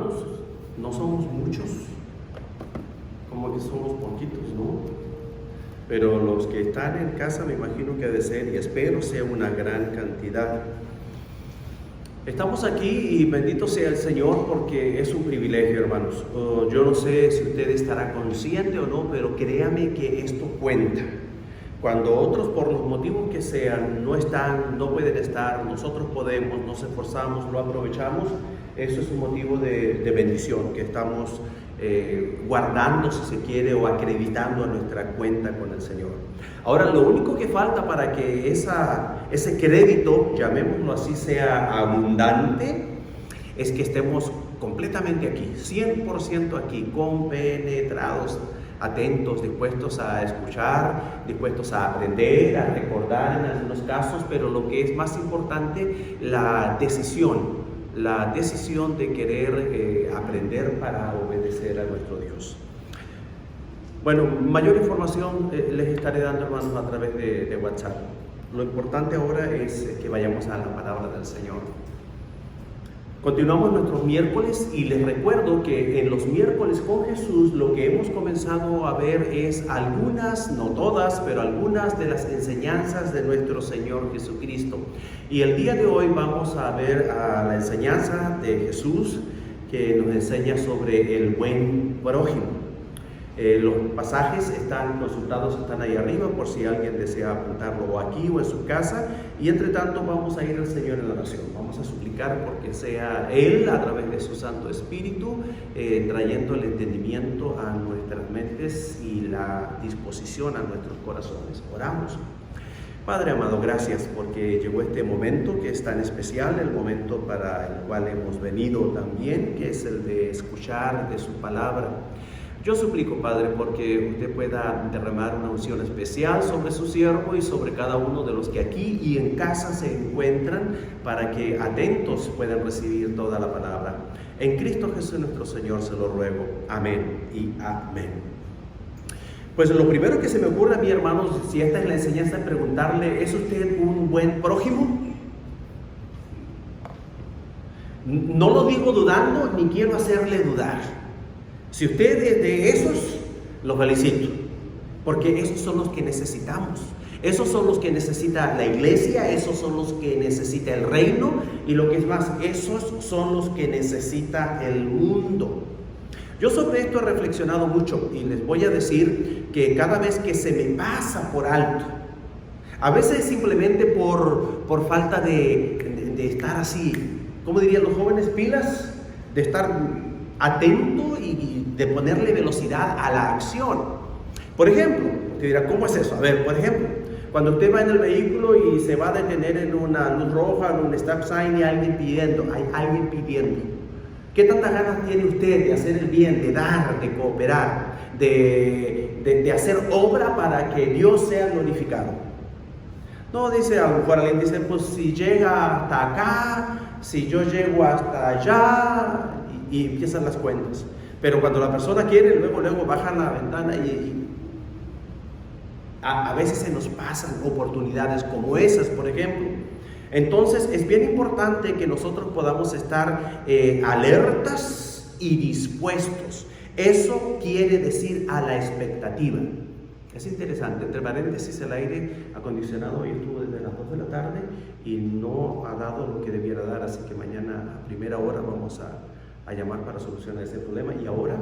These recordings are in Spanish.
hermanos, no somos muchos, como que somos poquitos, ¿no? Pero los que están en casa me imagino que ha de ser, y espero sea una gran cantidad. Estamos aquí y bendito sea el Señor porque es un privilegio, hermanos. Yo no sé si usted estará consciente o no, pero créame que esto cuenta. Cuando otros, por los motivos que sean, no están, no pueden estar, nosotros podemos, nos esforzamos, lo aprovechamos, eso es un motivo de bendición que estamos guardando, si se quiere, o acreditando a nuestra cuenta con el Señor. Ahora, lo único que falta para que ese crédito, llamémoslo así, sea abundante, es que estemos completamente aquí, 100% aquí, compenetrados, atentos, dispuestos a escuchar, dispuestos a aprender, a recordar en algunos casos, pero lo que es más importante, la decisión de querer aprender para obedecer a nuestro Dios. Bueno, mayor información les estaré dando, hermanos, a través de WhatsApp. Lo importante ahora es que vayamos a la palabra del Señor. Continuamos nuestros miércoles y les recuerdo que en los miércoles con Jesús lo que hemos comenzado a ver es algunas, no todas, pero algunas de las enseñanzas de nuestro Señor Jesucristo. Y el día de hoy vamos a ver a la enseñanza de Jesús que nos enseña sobre el buen prójimo. Los pasajes están consultados, están ahí arriba por si alguien desea apuntarlo aquí o en su casa. Y entre tanto vamos a ir al Señor en oración. Vamos a suplicar porque sea Él a través de su Santo Espíritu trayendo el entendimiento a nuestras mentes y la disposición a nuestros corazones. Oramos. Padre amado, gracias porque llegó este momento que es tan especial, el momento para el cual hemos venido también, que es el de escuchar de su palabra. Yo suplico, Padre, porque usted pueda derramar una unción especial sobre su siervo y sobre cada uno de los que aquí y en casa se encuentran, para que atentos puedan recibir toda la palabra. En Cristo Jesús nuestro Señor se lo ruego. Amén y amén. Pues lo primero que se me ocurre a mí, hermanos, si esta es la enseñanza, es preguntarle, ¿es usted un buen prójimo? No lo digo dudando, ni quiero hacerle dudar. Si usted es de esos, los felicito, porque esos son los que necesitamos. Esos son los que necesita la iglesia, esos son los que necesita el reino, y lo que es más, esos son los que necesita el mundo. Yo sobre esto he reflexionado mucho y les voy a decir que cada vez que se me pasa por alto, a veces simplemente por falta de estar así, ¿cómo dirían los jóvenes? Pilas, de estar atento y de ponerle velocidad a la acción. Por ejemplo, usted dirá, ¿cómo es eso? A ver, por ejemplo, cuando usted va en el vehículo y se va a detener en una luz roja, en un stop sign, y hay alguien pidiendo. ¿Qué tantas ganas tiene usted de hacer el bien, de dar, de cooperar, de hacer obra para que Dios sea glorificado? No, dice, a lo mejor alguien dice, pues si llega hasta acá, si yo llego hasta allá, y empiezan las cuentas. Pero cuando la persona quiere, luego baja la ventana y a veces se nos pasan oportunidades como esas, por ejemplo. Entonces es bien importante que nosotros podamos estar alertas y dispuestos. Eso quiere decir a la expectativa. Es interesante, entre paréntesis, el aire acondicionado hoy estuvo desde las 2 de la tarde y no ha dado lo que debiera dar, así que mañana a primera hora vamos a llamar para solucionar ese problema. Y ahora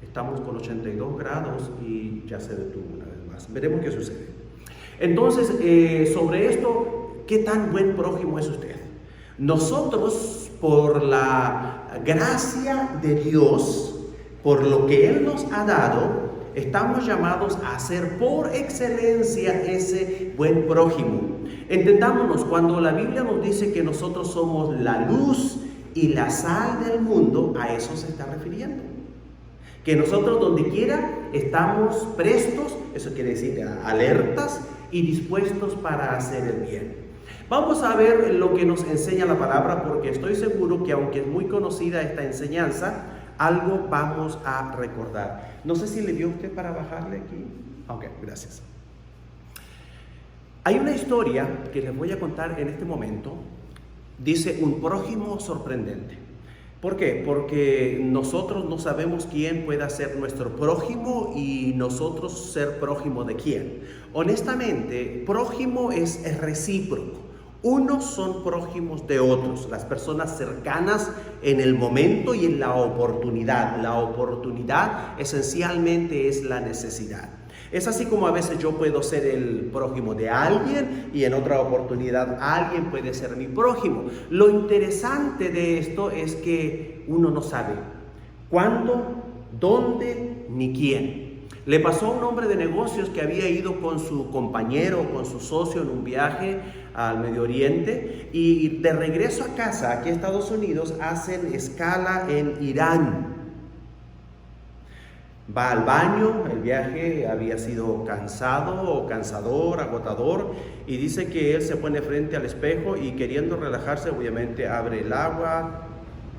estamos con 82 grados y ya se detuvo una vez más. Veremos qué sucede. Entonces, sobre esto, ¿qué tan buen prójimo es usted? Nosotros, por la gracia de Dios, por lo que Él nos ha dado, estamos llamados a ser por excelencia ese buen prójimo. Entendámonos, cuando la Biblia nos dice que nosotros somos la luz y la sal del mundo, a eso se está refiriendo. Que nosotros donde quiera estamos prestos, eso quiere decir alertas y dispuestos para hacer el bien. Vamos a ver lo que nos enseña la palabra, porque estoy seguro que aunque es muy conocida esta enseñanza, algo vamos a recordar. No sé si le dio usted para bajarle aquí. Ok, gracias. Hay una historia que les voy a contar en este momento. Dice, un prójimo sorprendente. ¿Por qué? Porque nosotros no sabemos quién pueda ser nuestro prójimo y nosotros ser prójimo de quién. Honestamente, prójimo es recíproco. Unos son prójimos de otros, las personas cercanas en el momento y en la oportunidad. La oportunidad esencialmente es la necesidad. Es así como a veces yo puedo ser el prójimo de alguien y en otra oportunidad alguien puede ser mi prójimo. Lo interesante de esto es que uno no sabe cuándo, dónde ni quién. Le pasó a un hombre de negocios que había ido con su compañero, con su socio en un viaje al Medio Oriente y de regreso a casa, aquí a Estados Unidos, hacen escala en Irán. Va al baño, el viaje había sido cansado o cansador, agotador, y dice que él se pone frente al espejo y queriendo relajarse, obviamente abre el agua,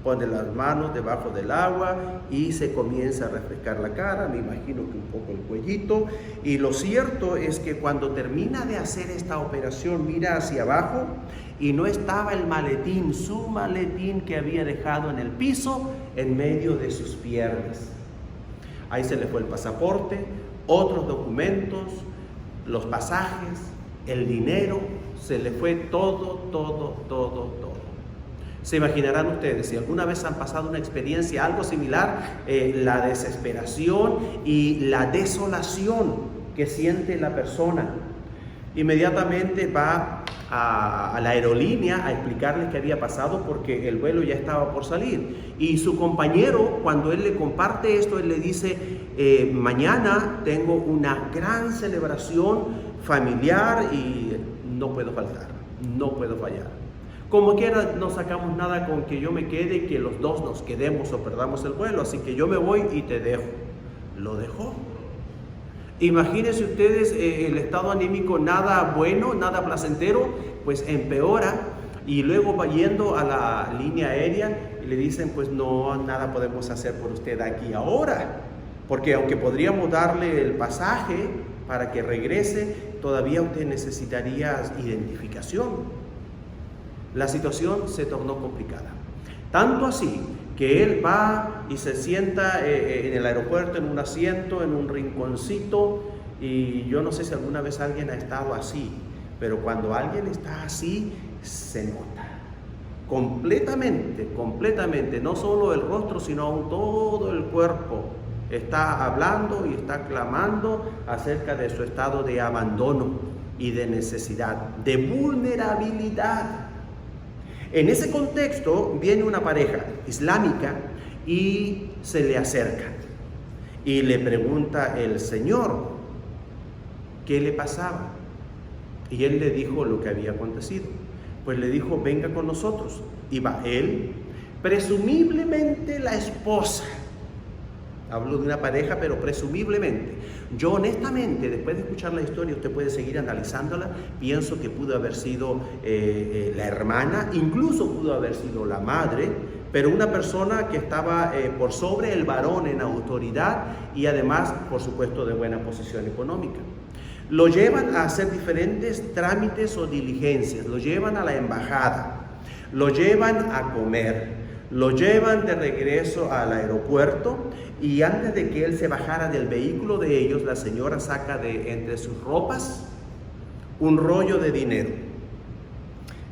pone las manos debajo del agua y se comienza a refrescar la cara, me imagino que un poco el cuellito, y lo cierto es que cuando termina de hacer esta operación mira hacia abajo y no estaba el maletín, su maletín que había dejado en el piso en medio de sus piernas. Ahí se le fue el pasaporte, otros documentos, los pasajes, el dinero, se le fue todo. Se imaginarán ustedes, si alguna vez han pasado una experiencia algo similar, la desesperación y la desolación que siente la persona. Inmediatamente va a la aerolínea a explicarles qué había pasado porque el vuelo ya estaba por salir. Y su compañero, cuando él le comparte esto, él le dice, mañana tengo una gran celebración familiar y no puedo faltar, no puedo fallar. Como quiera, no sacamos nada con que yo me quede y que los dos nos quedemos o perdamos el vuelo, así que yo me voy y te dejo. Lo dejó. Imagínense ustedes el estado anímico nada bueno, nada placentero, pues empeora y luego va yendo a la línea aérea y le dicen pues no, nada podemos hacer por usted aquí ahora, porque aunque podríamos darle el pasaje para que regrese, todavía usted necesitaría identificación. La situación se tornó complicada, tanto así que él va y se sienta en el aeropuerto en un asiento, en un rinconcito, y yo no sé si alguna vez alguien ha estado así, pero cuando alguien está así, se nota completamente, no solo el rostro, sino aún todo el cuerpo está hablando y está clamando acerca de su estado de abandono y de necesidad, de vulnerabilidad. En ese contexto viene una pareja islámica y se le acerca y le pregunta el Señor qué le pasaba, y él le dijo lo que había acontecido. Pues le dijo, venga con nosotros, y va él, presumiblemente la esposa. Hablo de una pareja, pero presumiblemente. Yo honestamente, después de escuchar la historia, usted puede seguir analizándola, pienso que pudo haber sido la hermana, incluso pudo haber sido la madre, pero una persona que estaba por sobre el varón en autoridad y además, por supuesto, de buena posición económica. Lo llevan a hacer diferentes trámites o diligencias, lo llevan a la embajada, lo llevan a comer, lo llevan de regreso al aeropuerto y antes de que él se bajara del vehículo de ellos, la señora saca de entre sus ropas un rollo de dinero.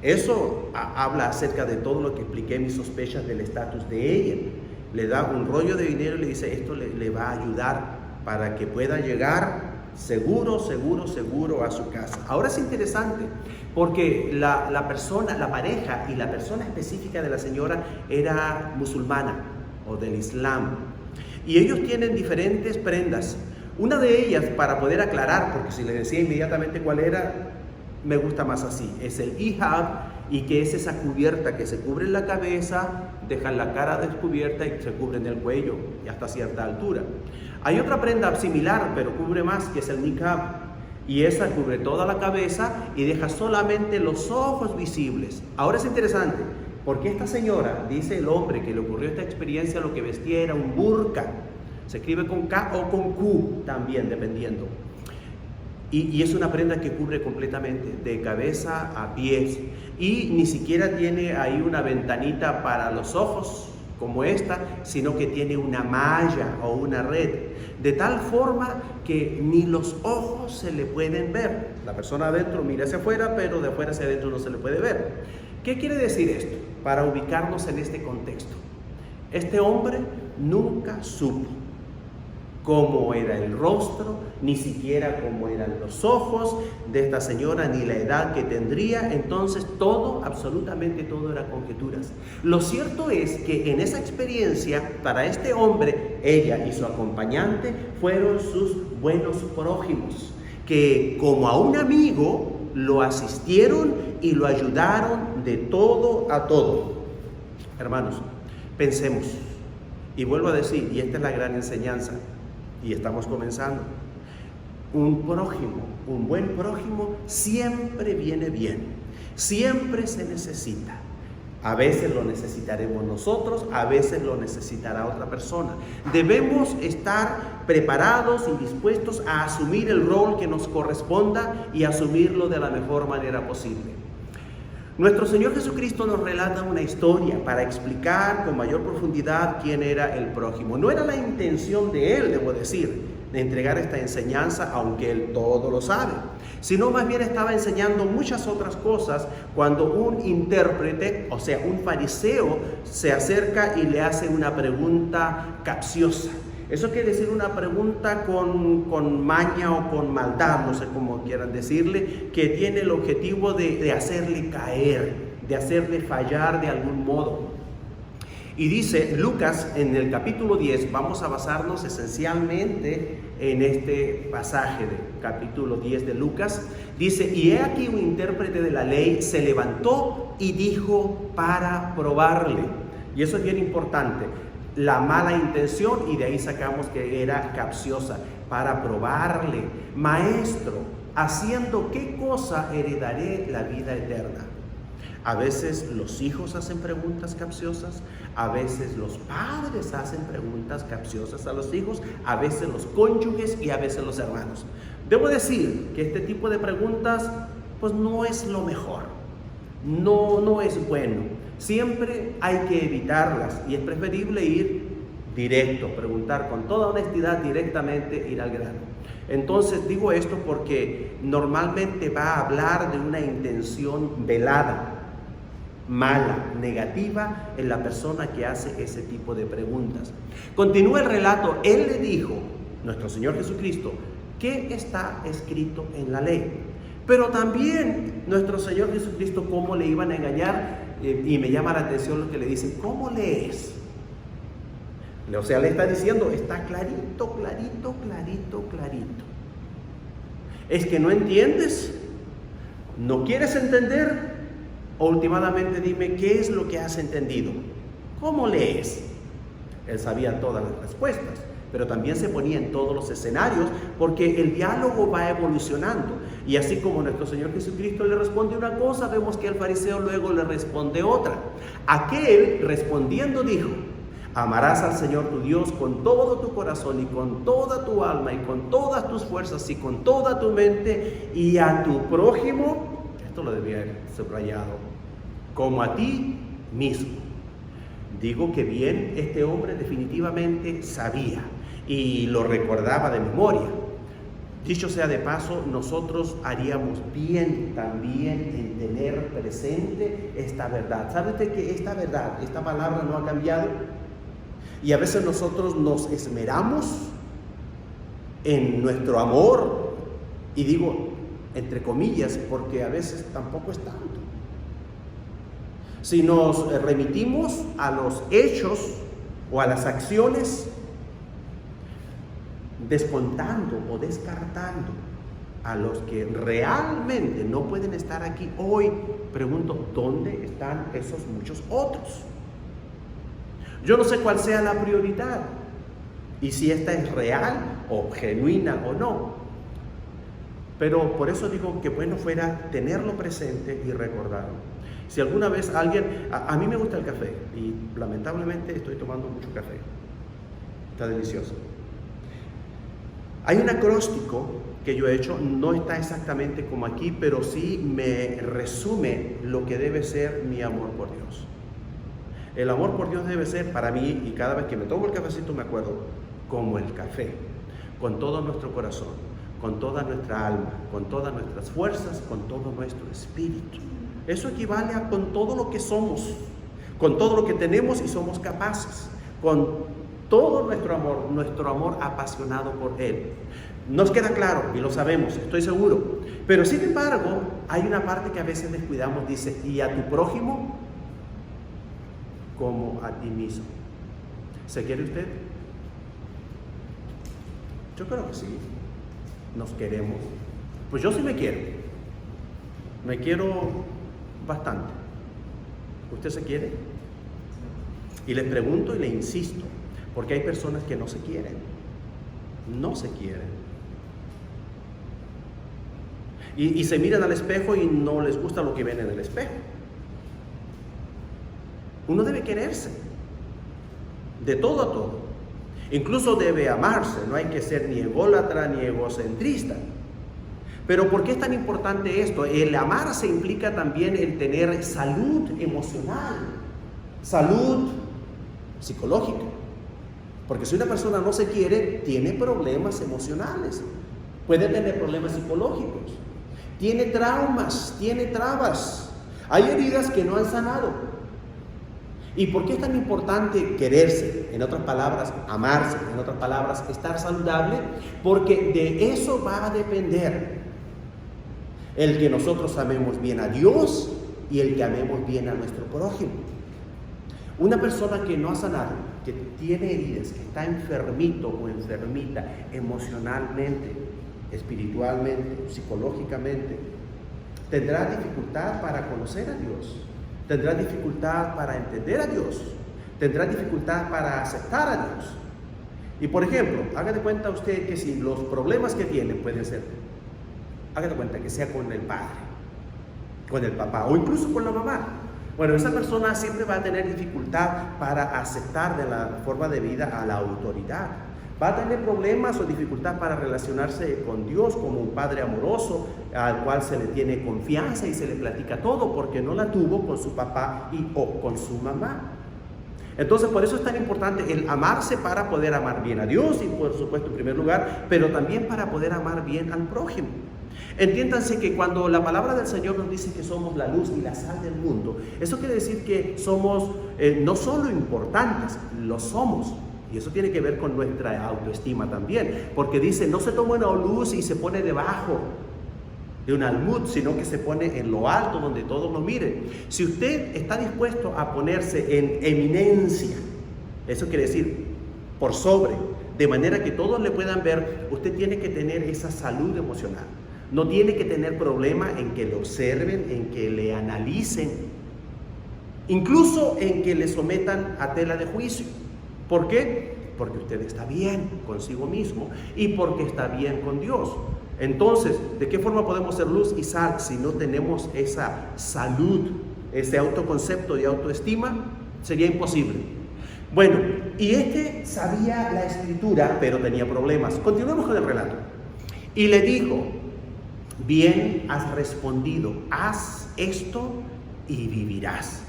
Eso habla acerca de todo lo que expliqué, mis sospechas del estatus de ella. Le da un rollo de dinero y le dice, esto le va a ayudar para que pueda llegar seguro a su casa. Ahora es interesante porque la pareja y la persona específica de la señora era musulmana o del Islam. Y ellos tienen diferentes prendas. Una de ellas, para poder aclarar, porque si les decía inmediatamente cuál era, me gusta más así, es el hijab, y que es esa cubierta que se cubre en la cabeza, dejan la cara descubierta y se cubren el cuello y hasta cierta altura. Hay otra prenda similar, pero cubre más, que es el niqab, y esa cubre toda la cabeza y deja solamente los ojos visibles. Ahora es interesante, porque esta señora, dice el hombre que le ocurrió esta experiencia, lo que vestía era un burka. Se escribe con K o con Q también, dependiendo. Y es una prenda que cubre completamente, de cabeza a pies. Y ni siquiera tiene ahí una ventanita para los ojos, como esta, sino que tiene una malla o una red, de tal forma que ni los ojos se le pueden ver. La persona adentro mira hacia afuera, pero de afuera hacia adentro no se le puede ver. ¿Qué quiere decir esto? Para ubicarnos en este contexto. Este hombre nunca supo cómo era el rostro, ni siquiera cómo eran los ojos de esta señora, ni la edad que tendría. Entonces todo, absolutamente todo, era conjeturas. Lo cierto es que en esa experiencia, para este hombre, ella y su acompañante fueron sus buenos prójimos, que como a un amigo lo asistieron y lo ayudaron de todo a todo. Hermanos, pensemos, y vuelvo a decir, y esta es la gran enseñanza, y estamos comenzando. Un prójimo, un buen prójimo, siempre viene bien, siempre se necesita. A veces lo necesitaremos nosotros, a veces lo necesitará otra persona. Debemos estar preparados y dispuestos a asumir el rol que nos corresponda y asumirlo de la mejor manera posible. Nuestro Señor Jesucristo nos relata una historia para explicar con mayor profundidad quién era el prójimo. No era la intención de Él, debo decir, de entregar esta enseñanza, aunque Él todo lo sabe, sino más bien estaba enseñando muchas otras cosas cuando un intérprete, o sea, un fariseo, se acerca y le hace una pregunta capciosa. Eso quiere decir una pregunta con maña o con maldad, no sé cómo quieran decirle, que tiene el objetivo de hacerle caer, de hacerle fallar de algún modo. Y dice Lucas en el capítulo 10, vamos a basarnos esencialmente en este pasaje del capítulo 10 de Lucas, dice: y he aquí un intérprete de la ley se levantó y dijo para probarle. Y eso es bien importante. La mala intención, y de ahí sacamos que era capciosa, para probarle: maestro, ¿haciendo qué cosa heredaré la vida eterna? A veces los hijos hacen preguntas capciosas, a veces los padres hacen preguntas capciosas a los hijos, a veces los cónyuges y a veces los hermanos. Debo decir que este tipo de preguntas pues no es lo mejor, no es bueno. Siempre hay que evitarlas y es preferible ir directo, preguntar con toda honestidad directamente, ir al grano. Entonces digo esto porque normalmente va a hablar de una intención velada, mala, negativa en la persona que hace ese tipo de preguntas. Continúa el relato. Él le dijo, nuestro Señor Jesucristo, ¿qué está escrito en la ley? Pero también nuestro Señor Jesucristo, ¿cómo le iban a engañar? Y me llama la atención lo que le dicen: ¿cómo lees? O sea, le está diciendo, está clarito, clarito, clarito, clarito. ¿Es que no entiendes? ¿No quieres entender? O últimamente dime, ¿qué es lo que has entendido? ¿Cómo lees? Él sabía todas las respuestas, pero también se ponía en todos los escenarios, porque el diálogo va evolucionando. Y así como nuestro Señor Jesucristo le responde una cosa, vemos que el fariseo luego le responde otra. Aquel respondiendo dijo: amarás al Señor tu Dios con todo tu corazón y con toda tu alma y con todas tus fuerzas y con toda tu mente, y a tu prójimo, esto lo debía haber subrayado, como a ti mismo. Digo que bien, este hombre definitivamente sabía y lo recordaba de memoria. Dicho sea de paso, nosotros haríamos bien también en tener presente esta verdad. ¿Sabe usted que esta verdad, esta palabra no ha cambiado? Y a veces nosotros nos esmeramos en nuestro amor, y digo entre comillas, porque a veces tampoco es tanto. Si nos remitimos a los hechos o a las acciones, descontando o descartando a los que realmente no pueden estar aquí hoy, pregunto, ¿dónde están esos muchos otros? Yo no sé cuál sea la prioridad y si esta es real o genuina o no, pero por eso digo que bueno fuera tenerlo presente y recordarlo. Si alguna vez alguien, a mí me gusta el café y lamentablemente estoy tomando mucho café, está delicioso. Hay un acróstico que yo he hecho, no está exactamente como aquí, pero sí me resume lo que debe ser mi amor por Dios. El amor por Dios debe ser para mí, y cada vez que me tomo el cafecito me acuerdo, como el café, con todo nuestro corazón, con toda nuestra alma, con todas nuestras fuerzas, con todo nuestro espíritu. Eso equivale a con todo lo que somos, con todo lo que tenemos y somos capaces, con todo nuestro amor apasionado por Él. Nos queda claro y lo sabemos, estoy seguro, pero sin embargo hay una parte que a veces descuidamos, dice, y a tu prójimo como a ti mismo. ¿Se quiere usted? Yo creo que sí. Nos queremos. Pues yo sí me quiero. Me quiero bastante. ¿Usted se quiere? Y les pregunto y le insisto, porque hay personas que no se quieren. No se quieren. Y se miran al espejo y no les gusta lo que ven en el espejo. Uno debe quererse, de todo a todo. Incluso debe amarse, no hay que ser ni ególatra ni egocentrista. Pero ¿por qué es tan importante esto? El amarse implica también el tener salud emocional, salud psicológica. Porque si una persona no se quiere, tiene problemas emocionales, puede tener problemas psicológicos, tiene traumas, tiene trabas, hay heridas que no han sanado. ¿Y por qué es tan importante quererse? En otras palabras, amarse, en otras palabras, estar saludable, porque de eso va a depender el que nosotros amemos bien a Dios y el que amemos bien a nuestro prójimo. Una persona que no ha sanado, que tiene heridas, que está enfermito o enfermita emocionalmente, espiritualmente, psicológicamente, tendrá dificultad para conocer a Dios. Tendrá dificultad para entender a Dios, tendrá dificultad para aceptar a Dios. Y por ejemplo, haga de cuenta usted que si los problemas que tiene pueden ser, haga de cuenta que sea con el padre, con el papá o incluso con la mamá. Bueno, esa persona siempre va a tener dificultad para aceptar de la forma de vida a la autoridad. Va a tener problemas o dificultad para relacionarse con Dios como un padre amoroso al cual se le tiene confianza y se le platica todo porque no la tuvo con su papá o con su mamá. Entonces por eso es tan importante el amarse para poder amar bien a Dios y por supuesto en primer lugar, pero también para poder amar bien al prójimo. Entiéndanse que cuando la palabra del Señor nos dice que somos la luz y la sal del mundo, eso quiere decir que somos no solo importantes, lo somos. Y eso tiene que ver con nuestra autoestima también, porque dice, no se toma una luz y se pone debajo de un almud, sino que se pone en lo alto donde todos lo miren. Si usted está dispuesto a ponerse en eminencia, eso quiere decir por sobre, de manera que todos le puedan ver, usted tiene que tener esa salud emocional. No tiene que tener problema en que le observen, en que le analicen, incluso en que le sometan a tela de juicio. ¿Por qué? Porque usted está bien consigo mismo y porque está bien con Dios. Entonces, ¿de qué forma podemos ser luz y sal si no tenemos esa salud, ese autoconcepto y autoestima? Sería imposible. Bueno, y sabía la escritura, pero tenía problemas. Continuemos con el relato. Y le dijo, bien has respondido, haz esto y vivirás.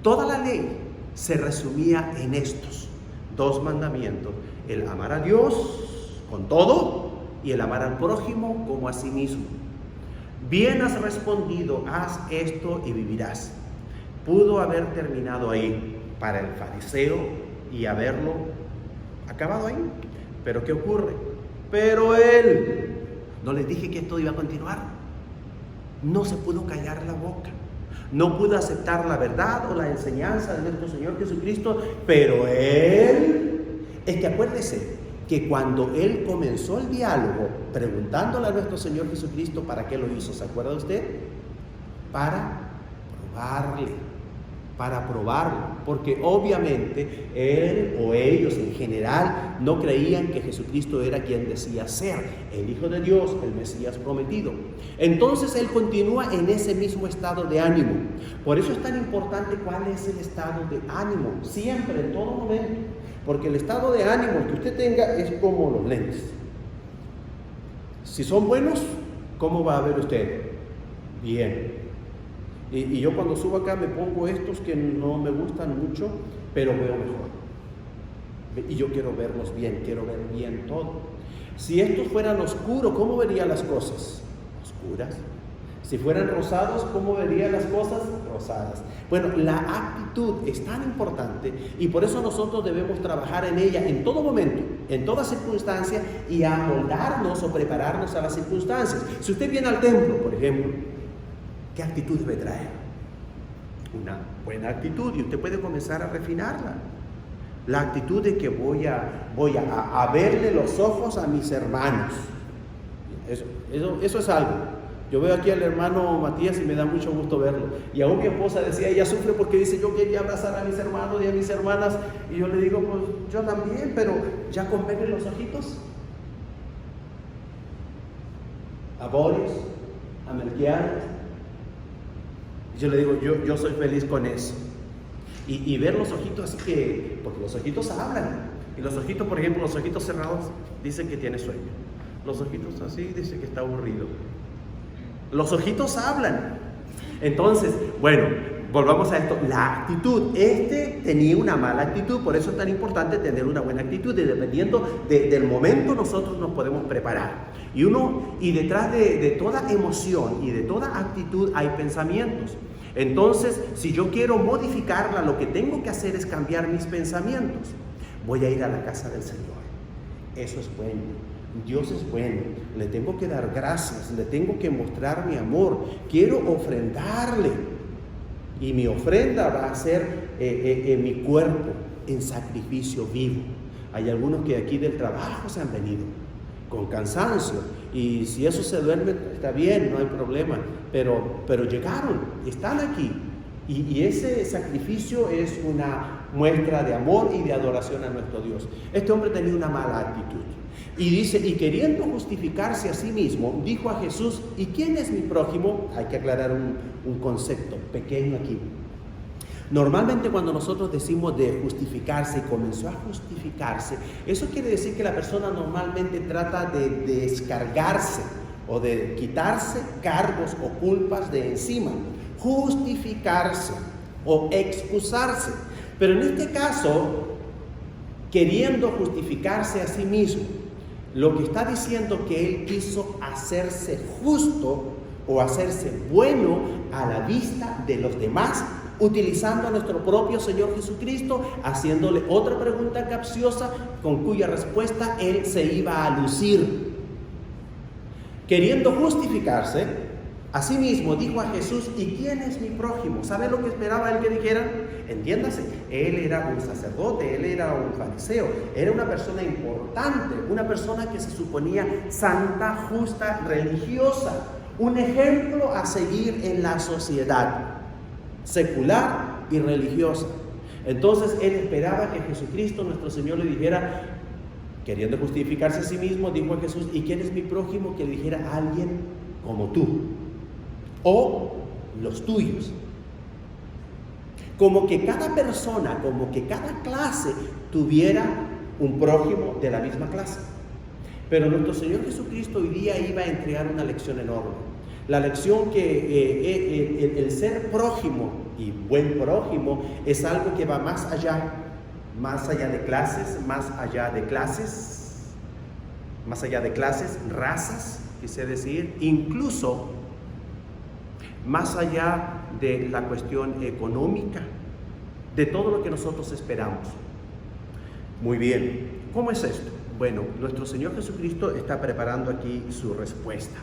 Toda la ley se resumía en estos dos mandamientos: el amar a Dios con todo y el amar al prójimo como a sí mismo. Bien has respondido, haz esto y vivirás. Pudo haber terminado ahí para el fariseo y haberlo acabado ahí. Pero ¿qué ocurre? Pero él, no les dije que esto iba a continuar, no se pudo callar la boca. No pudo aceptar la verdad o la enseñanza de nuestro Señor Jesucristo, pero él, es que acuérdese que cuando él comenzó el diálogo preguntándole a nuestro Señor Jesucristo para qué lo hizo, ¿se acuerda usted? Para probarlo, porque obviamente él o ellos en general no creían que Jesucristo era quien decía ser, el Hijo de Dios, el Mesías prometido. Entonces él continúa en ese mismo estado de ánimo. Por eso es tan importante cuál es el estado de ánimo, siempre, en todo momento, porque el estado de ánimo que usted tenga es como los lentes. Si son buenos, ¿cómo va a ver usted? Bien. Y yo cuando subo acá me pongo estos que no me gustan mucho, pero veo mejor. Y yo quiero verlos bien, quiero ver bien todo. Si estos fueran oscuros, ¿cómo vería las cosas? Oscuras. Si fueran rosados, ¿cómo vería las cosas? Rosadas. Bueno, la actitud es tan importante y por eso nosotros debemos trabajar en ella en todo momento, en toda circunstancia y amoldarnos o prepararnos a las circunstancias. Si usted viene al templo, por ejemplo, ¿qué actitud debe traer? Una buena actitud, y usted puede comenzar a refinarla. La actitud de que voy a verle los ojos a mis hermanos. Eso es algo. Yo veo aquí al hermano Matías y me da mucho gusto verlo. Y aún mi esposa decía, ella sufre porque dice, yo quería abrazar a mis hermanos y a mis hermanas. Y yo le digo, pues yo también, pero ya con verle los ojitos. A Boris, a Melquiades. Yo le digo, yo soy feliz con eso. Y ver los ojitos así que, porque los ojitos hablan. Y los ojitos, por ejemplo, los ojitos cerrados dicen que tiene sueño. Los ojitos así dicen que está aburrido. Los ojitos hablan. Entonces, bueno, volvamos a esto. La actitud. Tenía una mala actitud, por eso es tan importante tener una buena actitud. Y dependiendo del momento, nosotros nos podemos preparar. Y detrás de toda emoción y de toda actitud hay pensamientos. Entonces, si yo quiero modificarla, lo que tengo que hacer es cambiar mis pensamientos. Voy a ir a la casa del Señor. Eso es bueno. Dios es bueno, le tengo que dar gracias, le tengo que mostrar mi amor, quiero ofrendarle y mi ofrenda va a ser mi cuerpo en sacrificio vivo. Hay algunos que aquí del trabajo se han venido con cansancio y si eso se duerme está bien, no hay problema, pero llegaron, están aquí y ese sacrificio es una muestra de amor y de adoración a nuestro Dios. Este hombre tenía una mala actitud. Y dice, y queriendo justificarse a sí mismo, dijo a Jesús, ¿y quién es mi prójimo? Hay que aclarar un concepto pequeño aquí. Normalmente cuando nosotros decimos de justificarse y comenzó a justificarse, eso quiere decir que la persona normalmente trata de descargarse o de quitarse cargos o culpas de encima. Justificarse o excusarse. Pero en este caso, queriendo justificarse a sí mismo, lo que está diciendo que él quiso hacerse justo o hacerse bueno a la vista de los demás, utilizando a nuestro propio Señor Jesucristo, haciéndole otra pregunta capciosa con cuya respuesta él se iba a lucir. Queriendo justificarse, asimismo dijo a Jesús, ¿y quién es mi prójimo? ¿Sabe lo que esperaba él que dijera? Entiéndase, él era un sacerdote, él era un fariseo, era una persona importante, una persona que se suponía santa, justa, religiosa, un ejemplo a seguir en la sociedad secular y religiosa. Entonces él esperaba que Jesucristo, nuestro Señor, le dijera, queriendo justificarse a sí mismo, dijo a Jesús, ¿y quién es mi prójimo? Que le dijera a alguien como tú o los tuyos. Como que cada persona, como que cada clase tuviera un prójimo de la misma clase. Pero nuestro Señor Jesucristo hoy día iba a entregar una lección enorme. La lección que el ser prójimo y buen prójimo es algo que va más allá de clases, más allá de clases, razas, quise decir, incluso más allá de la cuestión económica, de todo lo que nosotros esperamos. Muy bien, ¿cómo es esto? Bueno, nuestro Señor Jesucristo está preparando aquí su respuesta.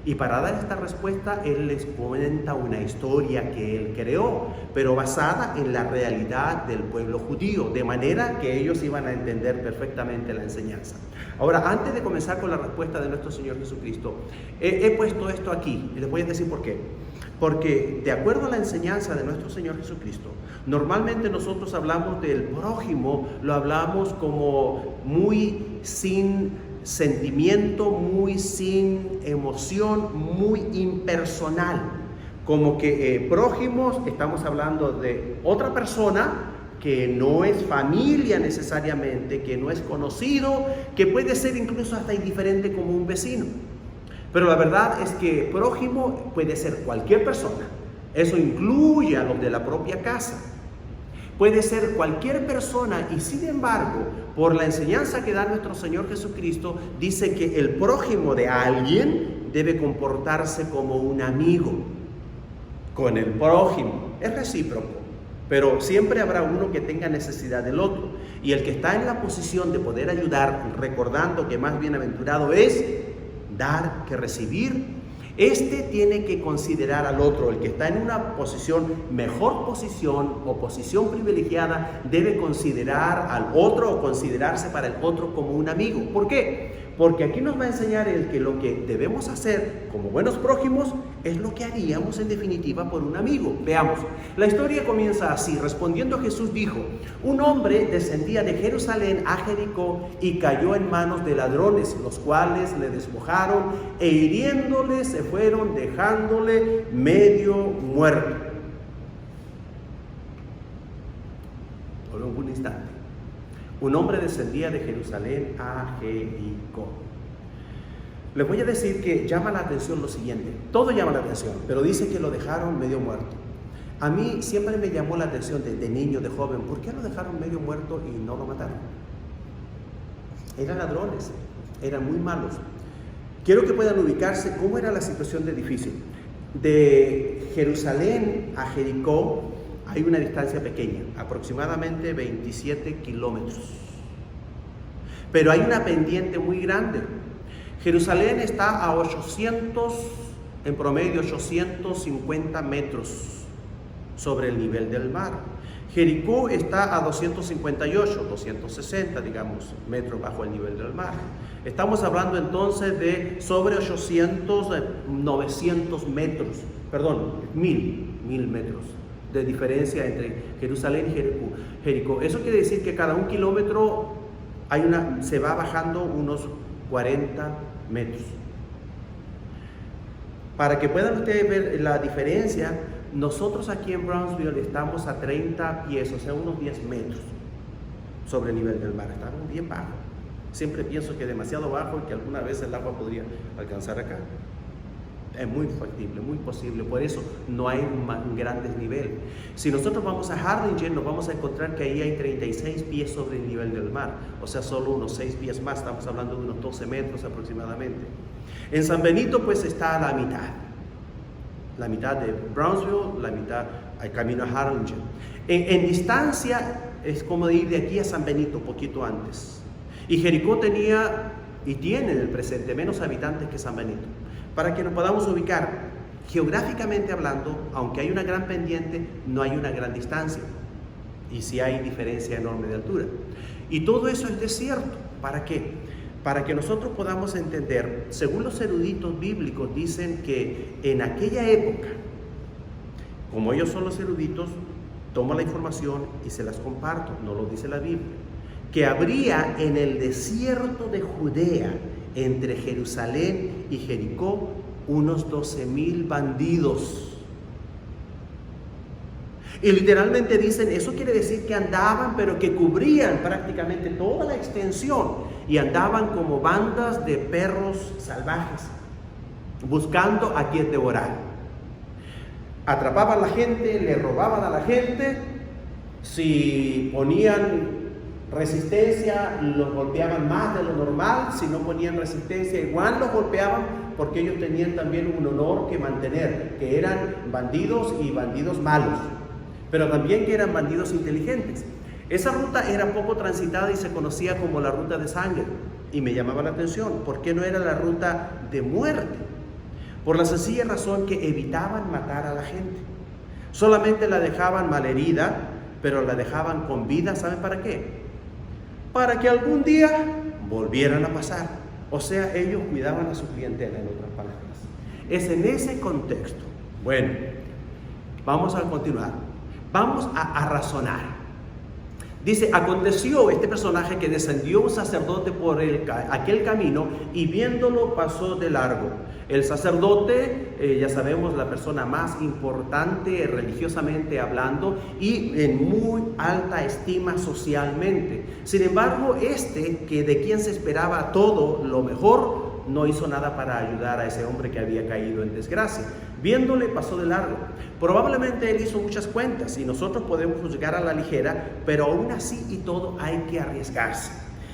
Y para dar esta respuesta, Él les cuenta una historia que Él creó, pero basada en la realidad del pueblo judío, de manera que ellos iban a entender perfectamente la enseñanza. Ahora, antes de comenzar con la respuesta de nuestro Señor Jesucristo, he puesto esto aquí, y les voy a decir por qué. Porque de acuerdo a la enseñanza de nuestro Señor Jesucristo, normalmente nosotros hablamos del prójimo, lo hablamos como muy sin sentimiento, muy sin emoción, muy impersonal. Como que prójimos, estamos hablando de otra persona que no es familia necesariamente, que no es conocido, que puede ser incluso hasta indiferente como un vecino. Pero la verdad es que prójimo puede ser cualquier persona. Eso incluye a los de la propia casa. Puede ser cualquier persona y sin embargo, por la enseñanza que da nuestro Señor Jesucristo, dice que el prójimo de alguien debe comportarse como un amigo con el prójimo. Es recíproco, pero siempre habrá uno que tenga necesidad del otro. Y el que está en la posición de poder ayudar, recordando que más bienaventurado es dar que recibir, este tiene que considerar al otro. El que está en una mejor posición o posición privilegiada, debe considerar al otro o considerarse para el otro como un amigo. ¿Por qué? Porque aquí nos va a enseñar que lo que debemos hacer como buenos prójimos es lo que haríamos en definitiva por un amigo. Veamos, la historia comienza así. Respondiendo Jesús dijo: un hombre descendía de Jerusalén a Jericó y cayó en manos de ladrones, los cuales le despojaron e hiriéndole se fueron, dejándole medio muerto. Por un instante. Un hombre descendía de Jerusalén a Jericó. Les voy a decir que llama la atención lo siguiente. Todo llama la atención, pero dice que lo dejaron medio muerto. A mí siempre me llamó la atención de niño, de joven. ¿Por qué lo dejaron medio muerto y no lo mataron? Eran ladrones, eran muy malos. Quiero que puedan ubicarse cómo era la situación de difícil. De Jerusalén a Jericó hay una distancia pequeña, aproximadamente 27 kilómetros. Pero hay una pendiente muy grande. Jerusalén está a en promedio 850 metros sobre el nivel del mar. Jericó está a 258, 260, digamos, metros bajo el nivel del mar. Estamos hablando entonces de sobre 900 metros, perdón, 1000 metros de diferencia entre Jerusalén y Jericó. Eso quiere decir que cada 1 kilómetro se va bajando unos 40 metros. Para que puedan ustedes ver la diferencia, nosotros aquí en Brownsville estamos a 30 pies, o sea, unos 10 metros sobre el nivel del mar. Estamos bien bajo. Siempre pienso que demasiado bajo y que alguna vez el agua podría alcanzar acá. Es muy factible, muy posible. Por eso no hay un gran desnivel. Si nosotros vamos a Harlingen, nos vamos a encontrar que ahí hay 36 pies sobre el nivel del mar. O sea, solo unos 6 pies más. Estamos hablando de unos 12 metros aproximadamente. En San Benito, pues, está a la mitad. La mitad de Brownsville, la mitad al camino a Harlingen. En distancia, es como de ir de aquí a San Benito, poquito antes. Y Jericó tenía, y tiene en el presente, menos habitantes que San Benito. Para que nos podamos ubicar, geográficamente hablando, aunque hay una gran pendiente, no hay una gran distancia. Y sí hay diferencia enorme de altura. Y todo eso es desierto. ¿Para qué? Para que nosotros podamos entender, según los eruditos bíblicos, dicen que en aquella época, como ellos son los eruditos, tomo la información y se las comparto, no lo dice la Biblia, que habría en el desierto de Judea, entre Jerusalén y Jericó, unos 12,000 bandidos. Y literalmente dicen, eso quiere decir que andaban, pero que cubrían prácticamente toda la extensión, y andaban como bandas de perros salvajes, buscando a quien devorar. Atrapaban a la gente, le robaban a la gente, si ponían resistencia, los golpeaban más de lo normal. Si no ponían resistencia, igual los golpeaban, porque ellos tenían también un honor que mantener, que eran bandidos y bandidos malos, pero también que eran bandidos inteligentes. Esa ruta era poco transitada y se conocía como la ruta de sangre, y me llamaba la atención, ¿por qué no era la ruta de muerte? Por la sencilla razón que evitaban matar a la gente. Solamente la dejaban malherida, pero la dejaban con vida. ¿Saben para qué? Para que algún día volvieran a pasar. O sea, ellos cuidaban a su clientela, en otras palabras. Es en ese contexto. Bueno, vamos a continuar. Vamos a razonar. Dice, aconteció este personaje que descendió un sacerdote por aquel camino y viéndolo pasó de largo. El sacerdote, ya sabemos, la persona más importante religiosamente hablando y en muy alta estima socialmente. Sin embargo, que de quien se esperaba todo lo mejor, no hizo nada para ayudar a ese hombre que había caído en desgracia. Viéndole, pasó de largo. Probablemente él hizo muchas cuentas y nosotros podemos juzgar a la ligera, pero aún así y todo hay que arriesgarse.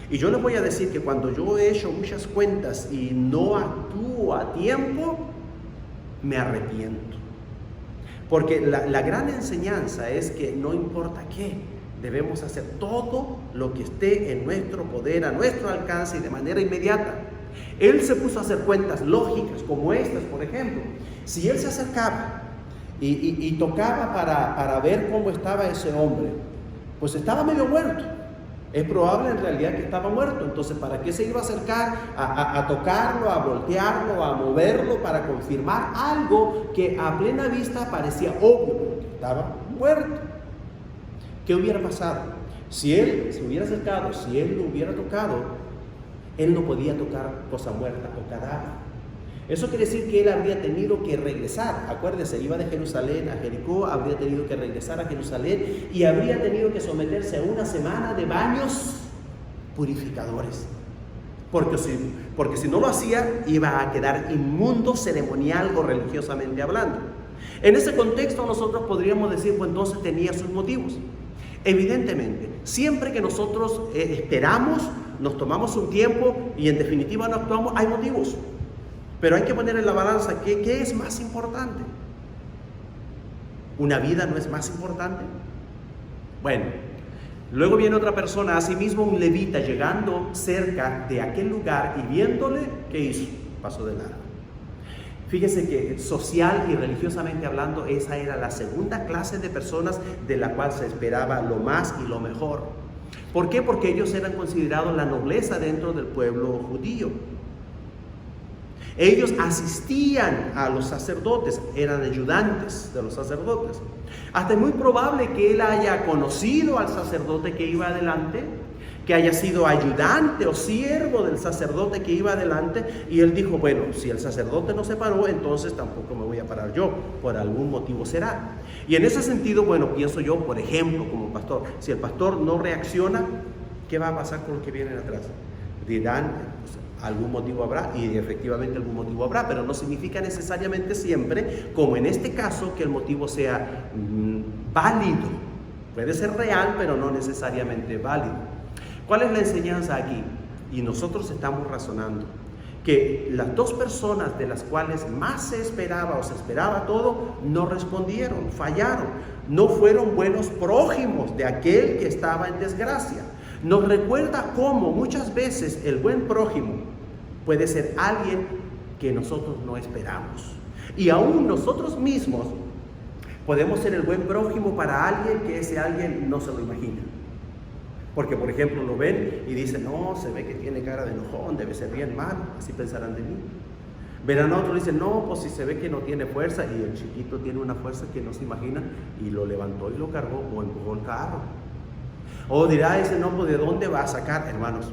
Y yo les voy a decir que cuando yo he hecho muchas cuentas y no actúo a tiempo, me arrepiento. Porque la gran enseñanza es que no importa qué, debemos hacer todo lo que esté en nuestro poder, a nuestro alcance y de manera inmediata. Él se puso a hacer cuentas lógicas como estas, por ejemplo. Si él se acercaba y tocaba para ver cómo estaba ese hombre, pues estaba medio muerto. Es probable en realidad que estaba muerto. Entonces, ¿para qué se iba a acercar a tocarlo, a voltearlo, a moverlo para confirmar algo que a plena vista parecía obvio? Estaba muerto. ¿Qué hubiera pasado? Si él se hubiera acercado, si él lo hubiera tocado, él no podía tocar cosa muerta o cadáver. Eso quiere decir que él habría tenido que regresar. Acuérdense, iba de Jerusalén a Jericó, habría tenido que regresar a Jerusalén y habría tenido que someterse a una semana de baños purificadores. Porque si no lo hacía, iba a quedar inmundo ceremonial o religiosamente hablando. En ese contexto nosotros podríamos decir, pues entonces tenía sus motivos. Evidentemente, siempre que nosotros esperamos, nos tomamos un tiempo y en definitiva no actuamos, hay motivos. Pero hay que poner en la balanza ¿qué es más importante? ¿Una vida no es más importante? Bueno, luego viene otra persona, asimismo un levita, llegando cerca de aquel lugar y viéndole, ¿qué hizo? Pasó de largo. Fíjese que social y religiosamente hablando, esa era la segunda clase de personas de la cual se esperaba lo más y lo mejor. ¿Por qué? Porque ellos eran considerados la nobleza dentro del pueblo judío. Ellos asistían a los sacerdotes, eran ayudantes de los sacerdotes. Hasta es muy probable que él haya conocido al sacerdote que iba adelante, que haya sido ayudante o siervo del sacerdote que iba adelante, y él dijo, bueno, si el sacerdote no se paró, entonces tampoco me voy a parar yo, por algún motivo será. Y en ese sentido, bueno, pienso yo, por ejemplo, como pastor, si el pastor no reacciona, ¿qué va a pasar con los que vienen atrás? Dirán, pues, algún motivo habrá, y efectivamente algún motivo habrá, pero no significa necesariamente siempre, como en este caso, que el motivo sea válido. Puede ser real, pero no necesariamente válido. ¿Cuál es la enseñanza aquí? Y nosotros estamos razonando que las dos personas de las cuales más se esperaba o se esperaba todo, no respondieron, fallaron, no fueron buenos prójimos de aquel que estaba en desgracia. Nos recuerda cómo muchas veces el buen prójimo puede ser alguien que nosotros no esperamos. Y aún nosotros mismos podemos ser el buen prójimo para alguien que ese alguien no se lo imagina. Porque, por ejemplo, lo ven y dicen, no, se ve que tiene cara de enojón, debe ser bien malo, así pensarán de mí. Verán a otro y dicen, no, pues si se ve que no tiene fuerza, y el chiquito tiene una fuerza que no se imagina, y lo levantó y lo cargó o empujó el carro. O dirá ese, no, pues ¿de dónde va a sacar? Hermanos,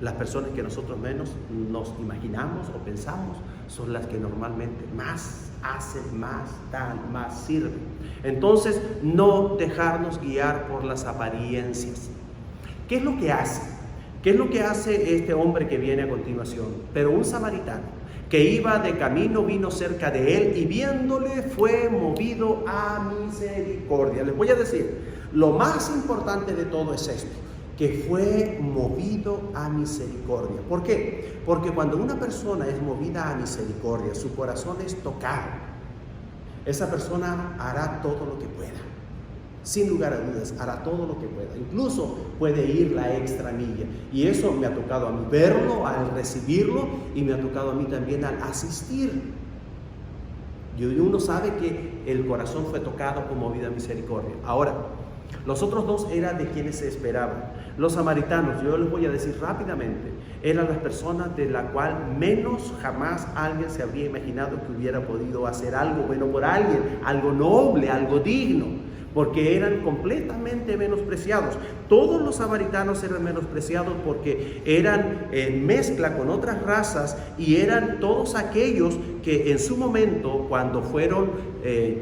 las personas que nosotros menos nos imaginamos o pensamos son las que normalmente más hacen, más dan, más sirven. Entonces, no dejarnos guiar por las apariencias. ¿Qué es lo que hace? ¿Qué es lo que hace este hombre que viene a continuación? Pero un samaritano que iba de camino vino cerca de él y viéndole fue movido a misericordia. Les voy a decir, lo más importante de todo es esto, que fue movido a misericordia. ¿Por qué? Porque cuando una persona es movida a misericordia, su corazón es tocado, esa persona hará todo lo que pueda. Sin lugar a dudas, hará todo lo que pueda. Incluso puede ir la extra milla. Y eso me ha tocado a mí verlo, al recibirlo, y me ha tocado a mí también al asistir. Y uno sabe que el corazón fue tocado con movida a misericordia. Ahora, los otros dos eran de quienes se esperaban. Los samaritanos, yo les voy a decir rápidamente, eran las personas de la cual menos jamás alguien se habría imaginado que hubiera podido hacer algo bueno por alguien, algo noble, algo digno. porque eran completamente menospreciados. Todos los samaritanos eran menospreciados porque eran en mezcla con otras razas y eran todos aquellos que en su momento, cuando fueron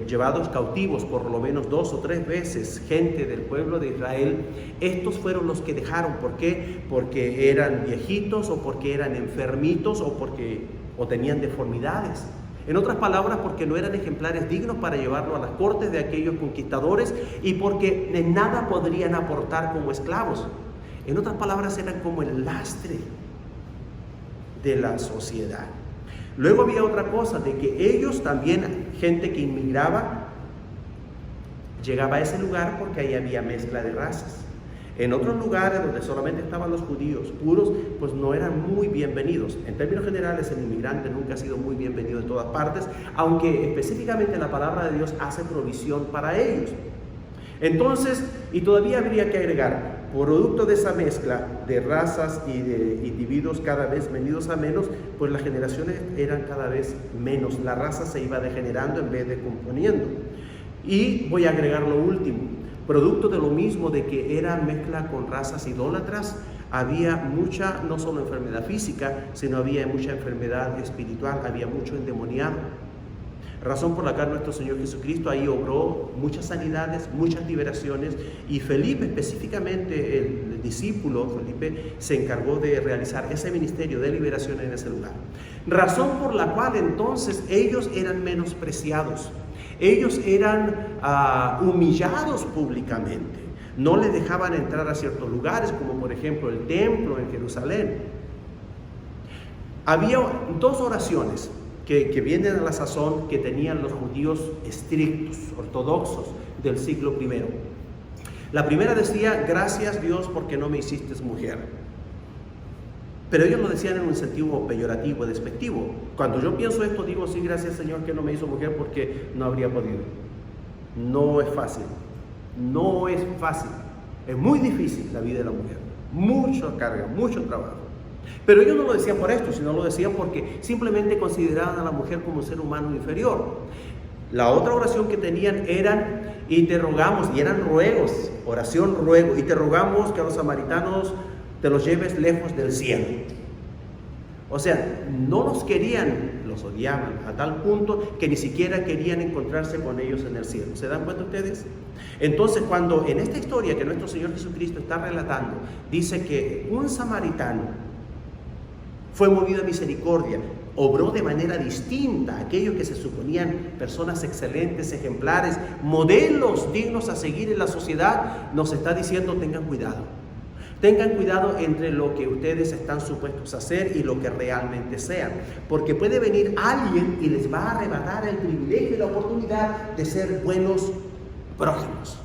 llevados cautivos por lo menos 2 o 3 veces, gente del pueblo de Israel, estos fueron los que dejaron. ¿Por qué? Porque eran viejitos o porque eran enfermitos o tenían deformidades. En otras palabras, porque no eran ejemplares dignos para llevarlo a las cortes de aquellos conquistadores y porque en nada podrían aportar como esclavos. En otras palabras, eran como el lastre de la sociedad. Luego había otra cosa, de que ellos también, gente que inmigraba, llegaba a ese lugar porque ahí había mezcla de razas. En otros lugares donde solamente estaban los judíos puros, pues no eran muy bienvenidos. En términos generales, el inmigrante nunca ha sido muy bienvenido en todas partes, aunque específicamente la palabra de Dios hace provisión para ellos. Entonces, y todavía habría que agregar, producto de esa mezcla de razas y de individuos cada vez venidos a menos, pues las generaciones eran cada vez menos. La raza se iba degenerando en vez de componiendo. Y voy a agregar lo último. Producto de lo mismo, de que era mezcla con razas idólatras, había mucha, no solo enfermedad física, sino había mucha enfermedad espiritual, había mucho endemoniado. Razón por la cual nuestro Señor Jesucristo ahí obró muchas sanidades, muchas liberaciones, y Felipe, específicamente el discípulo Felipe, se encargó de realizar ese ministerio de liberación en ese lugar. Razón por la cual entonces ellos eran menospreciados. Ellos eran humillados públicamente. No les dejaban entrar a ciertos lugares, como por ejemplo el templo en Jerusalén. Había 2 oraciones que vienen a la sazón que tenían los judíos estrictos, ortodoxos del siglo I. La primera decía: gracias Dios porque no me hiciste mujer. Pero ellos lo decían en un sentido peyorativo, despectivo. Cuando yo pienso esto, digo: sí, gracias Señor que no me hizo mujer, porque no habría podido. No es fácil. No es fácil. Es muy difícil la vida de la mujer. Mucha carga, mucho trabajo. Pero ellos no lo decían por esto, sino lo decían porque simplemente consideraban a la mujer como un ser humano inferior. La otra oración que tenían eran: y te rogamos, y eran ruegos, oración ruego, y te rogamos que a los samaritanos te los lleves lejos del cielo. O sea, no los querían, los odiaban a tal punto que ni siquiera querían encontrarse con ellos en el cielo. ¿Se dan cuenta ustedes? Entonces, cuando en esta historia que nuestro Señor Jesucristo está relatando, dice que un samaritano fue movido a misericordia, obró de manera distinta a aquellos que se suponían personas excelentes, ejemplares, modelos dignos a seguir en la sociedad, nos está diciendo: tengan cuidado. Tengan cuidado entre lo que ustedes están supuestos a hacer y lo que realmente sean, porque puede venir alguien y les va a arrebatar el privilegio y la oportunidad de ser buenos prójimos.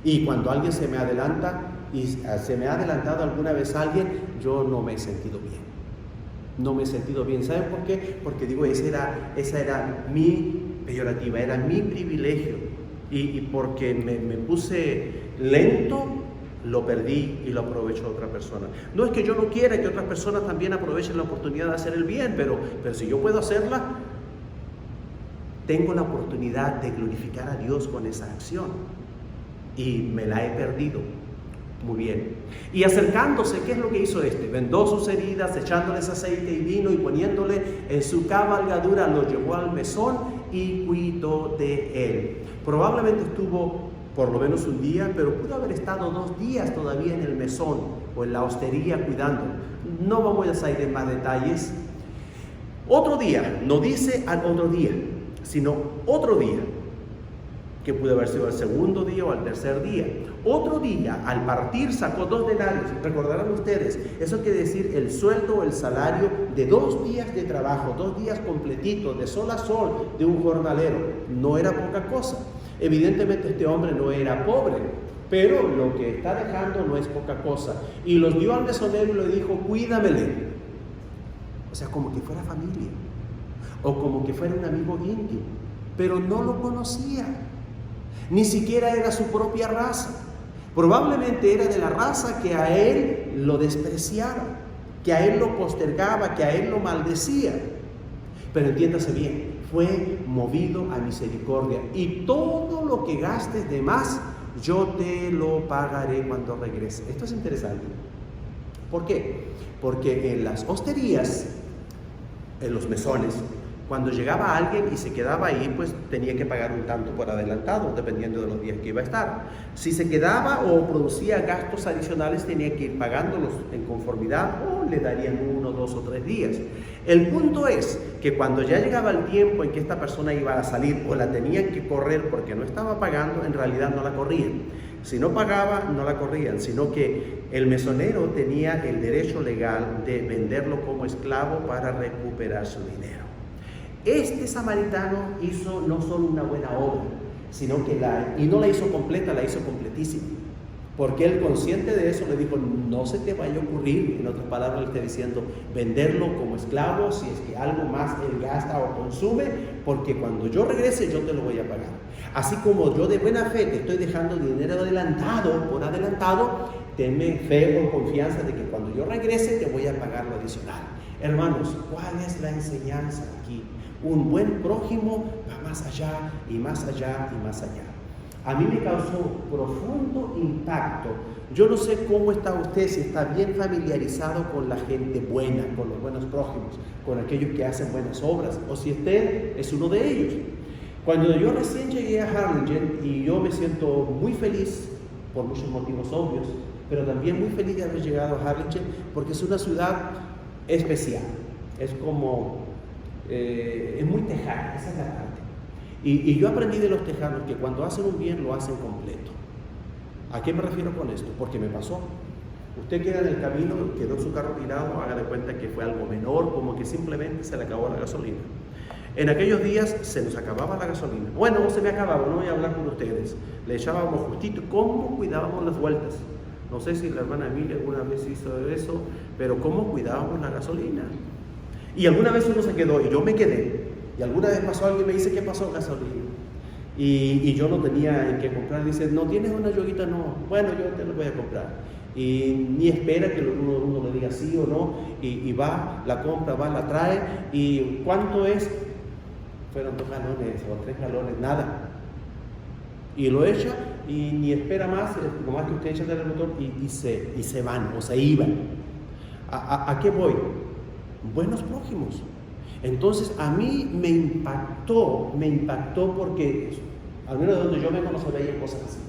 Y cuando alguien se me adelanta, y se me ha adelantado alguna vez alguien, yo no me he sentido bien. No me he sentido bien. ¿Saben por qué? Porque digo, esa era mi peyorativa, era mi privilegio. Y porque me puse lento, lo perdí y lo aprovechó otra persona. No es que yo no quiera que otras personas también aprovechen la oportunidad de hacer el bien, pero si yo puedo hacerla, tengo la oportunidad de glorificar a Dios con esa acción. Y me la he perdido. Muy bien. Y acercándose, ¿qué es lo que hizo este? Vendó sus heridas, echándoles aceite y vino, y poniéndole en su cabalgadura, lo llevó al mesón y cuidó de él. Probablemente estuvo por lo menos un día, pero pudo haber estado 2 días todavía en el mesón o en la hostería cuidando. No vamos a ir en más detalles. Otro día, no dice al otro día, sino otro día, que pudo haber sido el segundo día o el tercer día. Otro día, al partir, sacó 2 denarios. Recordarán ustedes, eso quiere decir el sueldo o el salario de 2 días de trabajo, 2 días completitos, de sol a sol, de un jornalero. No era poca cosa. Evidentemente este hombre no era pobre, pero lo que está dejando no es poca cosa. Y los dio al mesonero y le dijo: cuídamele. O sea, como que fuera familia, o como que fuera un amigo íntimo, pero no lo conocía. Ni siquiera era su propia raza. Probablemente era de la raza que a él lo despreciaba, que a él lo postergaba, que a él lo maldecía. Pero entiéndase bien, fue movido a misericordia. Y todo lo que gastes de más, yo te lo pagaré cuando regrese. Esto es interesante. ¿Por qué? Porque en las hosterías, en los mesones, cuando llegaba alguien y se quedaba ahí, pues tenía que pagar un tanto por adelantado, dependiendo de los días que iba a estar. Si se quedaba o producía gastos adicionales, tenía que ir pagándolos en conformidad o le darían 1, 2 o 3 días. El punto es que cuando ya llegaba el tiempo en que esta persona iba a salir o la tenían que correr porque no estaba pagando, en realidad no la corrían. Si no pagaba, no la corrían, sino que el mesonero tenía el derecho legal de venderlo como esclavo para recuperar su dinero. Este samaritano hizo no solo una buena obra, sino que no la hizo completa, la hizo completísima. Porque él, consciente de eso, le dijo, no se te vaya a ocurrir, en otras palabras le está diciendo, venderlo como esclavo si es que algo más él gasta o consume, porque cuando yo regrese yo te lo voy a pagar. Así como yo de buena fe te estoy dejando dinero adelantado, por adelantado, tenme fe o confianza de que cuando yo regrese te voy a pagar lo adicional. Hermanos, ¿cuál es la enseñanza aquí? Un buen prójimo va más allá y más allá y más allá. A mí me causó profundo impacto. Yo no sé cómo está usted, si está bien familiarizado con la gente buena, con los buenos prójimos, con aquellos que hacen buenas obras, o si usted es uno de ellos. Cuando yo recién llegué a Harlingen, y yo me siento muy feliz por muchos motivos obvios, pero también muy feliz de haber llegado a Harlingen porque es una ciudad especial. Es como es muy tejana, esa es la parte. Y yo aprendí de los tejanos que cuando hacen un bien lo hacen completo. ¿A qué me refiero con esto? Porque me pasó. Usted queda en el camino, quedó su carro tirado, haga de cuenta que fue algo menor, como que simplemente se le acabó la gasolina. En aquellos días se nos acababa la gasolina. Bueno, no se me acababa, no voy a hablar con ustedes. Le echábamos justito. ¿Cómo cuidábamos las vueltas? No sé si la hermana Emilia alguna vez hizo eso, pero ¿cómo cuidábamos la gasolina? Y alguna vez uno se quedó y yo me quedé. Y alguna vez pasó alguien y me dice, ¿qué pasó, gasolina? Y yo no tenía en qué comprar. Dice, ¿no tienes una yoguita? No. Bueno, yo te la voy a comprar. Y ni espera que uno le diga sí o no. Y va, la compra, va, la trae. ¿Y cuánto es? Fueron 2 galones o 3 galones, nada. Y lo echa y ni espera más, nomás que usted echa el motor y se van o se iban. ¿A qué voy? Buenos prójimos. Entonces a mí me impactó porque, al menos de donde yo vengo, no se veían cosas así.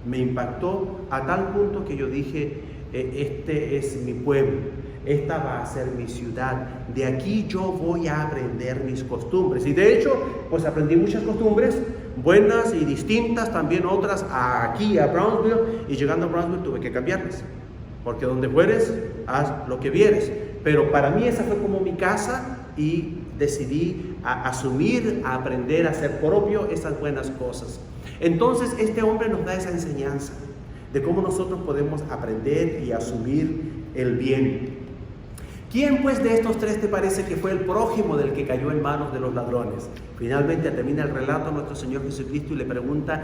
Me impactó a tal punto que yo dije, este es mi pueblo, esta va a ser mi ciudad, de aquí yo voy a aprender mis costumbres. Y de hecho, pues aprendí muchas costumbres, buenas y distintas, también otras aquí a Brownsville, y llegando a Brownsville tuve que cambiarlas, porque donde fueres, haz lo que vieres. Pero para mí esa fue como mi casa y decidí asumir, a aprender a hacer propio esas buenas cosas. Entonces este hombre nos da esa enseñanza de cómo nosotros podemos aprender y asumir el bien. ¿Quién pues de estos 3 te parece que fue el prójimo del que cayó en manos de los ladrones? Finalmente termina el relato nuestro Señor Jesucristo y le pregunta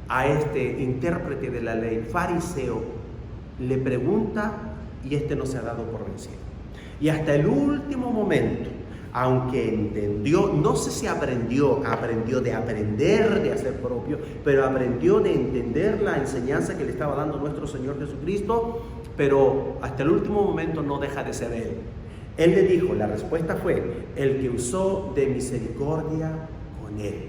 a este intérprete de la ley, fariseo, le pregunta y este no se ha dado por vencido. Y hasta el último momento, aunque entendió, no sé si aprendió de aprender, de hacer propio, pero aprendió de entender la enseñanza que le estaba dando nuestro Señor Jesucristo, pero hasta el último momento no deja de ser él. Él le dijo, la respuesta fue, el que usó de misericordia con él.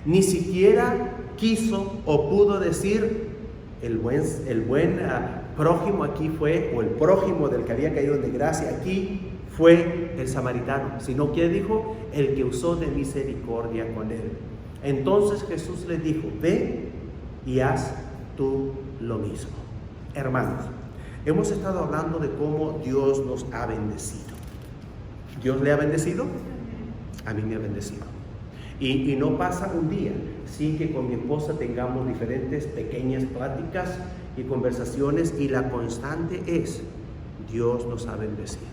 Ni siquiera quiso o pudo decir, el buen prójimo aquí fue, o el prójimo del que había caído en desgracia aquí fue el samaritano, sino que dijo, el que usó de misericordia con él. Entonces Jesús le dijo, ve y haz tú lo mismo. Hermanos, hemos estado hablando de cómo Dios nos ha bendecido. ¿Dios le ha bendecido? A mí me ha bendecido. Y no pasa un día sin que con mi esposa tengamos diferentes pequeñas pláticas y conversaciones, y la constante es, Dios nos ha bendecido.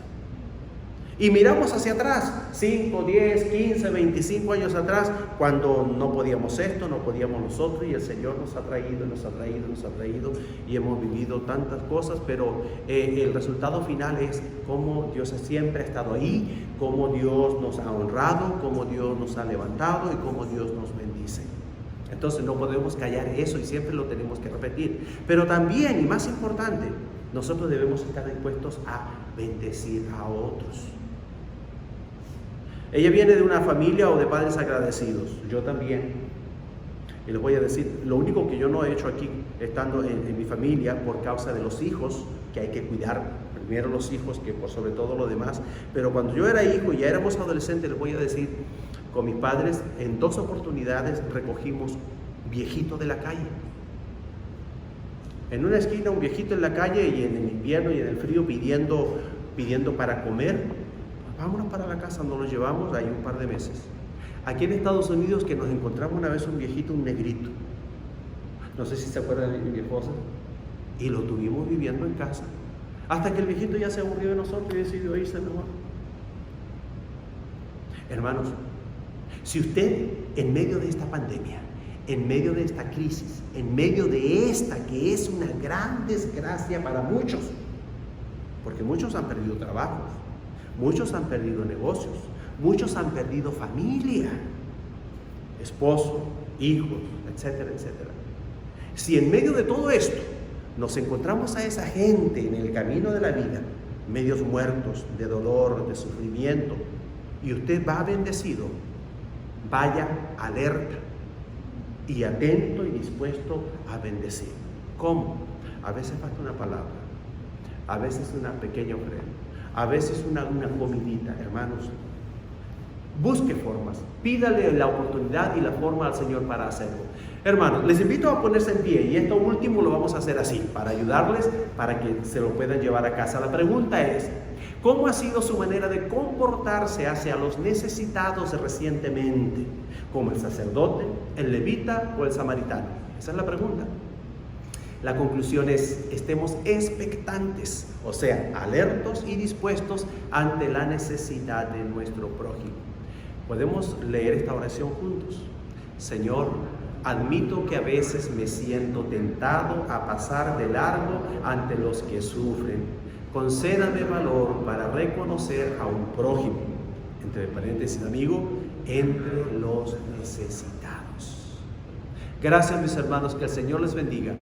Y miramos hacia atrás, 5, 10, 15, 25 años atrás, cuando no podíamos esto, no podíamos nosotros, y el Señor nos ha traído, nos ha traído, nos ha traído, y hemos vivido tantas cosas, pero el resultado final es cómo Dios siempre ha estado ahí, cómo Dios nos ha honrado, cómo Dios nos ha levantado y cómo Dios nos bendice. Entonces no podemos callar eso y siempre lo tenemos que repetir. Pero también, y más importante, nosotros debemos estar dispuestos a bendecir a otros. Ella viene de una familia o de padres agradecidos, yo también. Y les voy a decir, lo único que yo no he hecho aquí, estando en mi familia, por causa de los hijos, que hay que cuidar primero los hijos que por sobre todo lo demás, pero cuando yo era hijo y ya éramos adolescentes, les voy a decir, con mis padres en 2 oportunidades recogimos viejito de la calle. En una esquina un viejito en la calle y en el invierno y en el frío pidiendo para comer. Vámonos para la casa, nos lo llevamos ahí un par de meses. Aquí en Estados Unidos que nos encontramos una vez un viejito, un negrito. No sé si se acuerdan de mi esposa. Y lo tuvimos viviendo en casa. Hasta que el viejito ya se aburrió de nosotros y decidió irse mejor. Hermanos, si usted en medio de esta pandemia, en medio de esta crisis, en medio de esta que es una gran desgracia para muchos, porque muchos han perdido trabajos, muchos han perdido negocios, muchos han perdido familia, esposo, hijos, etcétera, etcétera. Si en medio de todo esto nos encontramos a esa gente en el camino de la vida, medios muertos de dolor, de sufrimiento, y usted va bendecido, vaya alerta y atento y dispuesto a bendecir. ¿Cómo? A veces basta una palabra, a veces una pequeña ofrenda, a veces una comidita, hermanos. Busque formas, pídale la oportunidad y la forma al Señor para hacerlo. Hermanos, les invito a ponerse en pie y esto último lo vamos a hacer así, para ayudarles, para que se lo puedan llevar a casa. La pregunta es, ¿cómo ha sido su manera de comportarse hacia los necesitados recientemente? ¿Como el sacerdote, el levita o el samaritano? Esa es la pregunta. La conclusión es, estemos expectantes, o sea, alertos y dispuestos ante la necesidad de nuestro prójimo. Podemos leer esta oración juntos. Señor, admito que a veces me siento tentado a pasar de largo ante los que sufren. Concédame valor para reconocer a un prójimo, entre paréntesis amigo, entre los necesitados. Gracias mis hermanos, que el Señor les bendiga.